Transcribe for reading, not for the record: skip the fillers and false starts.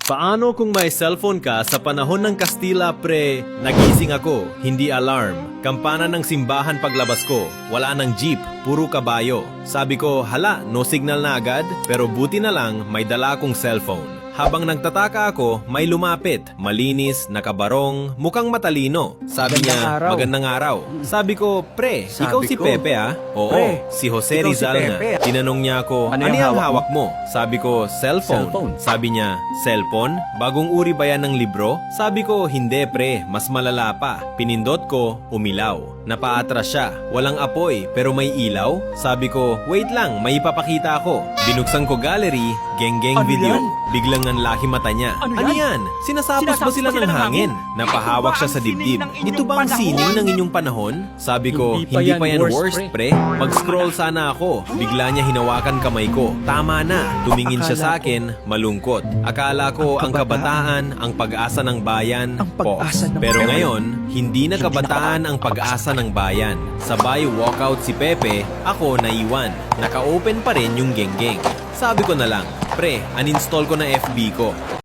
Paano kung may cellphone ka sa panahon ng Kastila, pre? Nagising ako, hindi alarm. Kampana ng simbahan paglabas ko. Wala ng jeep, puro kabayo. Sabi ko, hala, no signal na agad? Pero buti na lang, may dala akong cellphone. Habang nagtataka ako, may lumapit, malinis, nakabarong, mukhang matalino. Sabi niya, magandang araw. Sabi ko, pre, ikaw si Pepe ah? Oo, Pre, si Jose ikaw si Rizal nga. Pepe. Tinanong niya ako, ano yung hawak mo? Sabi ko, cellphone. Sabi niya, cellphone? Bagong uri ba yan ng libro? Sabi ko, hindi pre, mas malala pa. Pinindot ko, umilaw. Napaatras siya, walang apoy, pero may ilaw? Sabi ko, wait lang, may ipapakita ako. Binuksan ko gallery, geng-geng Ano video. yan? Biglang nanlahi mata niya. Ano yan? Sinasapos ba sila ng hangin? Napahawak siya sa dibdib. Ito ba ang sining ng inyong panahon? Sabi ko, hindi pa yan worst, pre. Mag-scroll sana ako. Bigla niya hinawakan kamay ko. Tama na. Tumingin siya sa akin, malungkot. Akala ko ang kabataan, ang pag-asa ng bayan, pag-asa ng Pero bayan. ngayon, hindi na kabataan ang pag-asa ng bayan. Sabay walkout si Pepe, ako naiwan. Naka-open pa rin yung geng-geng. Sabi ko na lang, pre, uninstall ko na FB ko.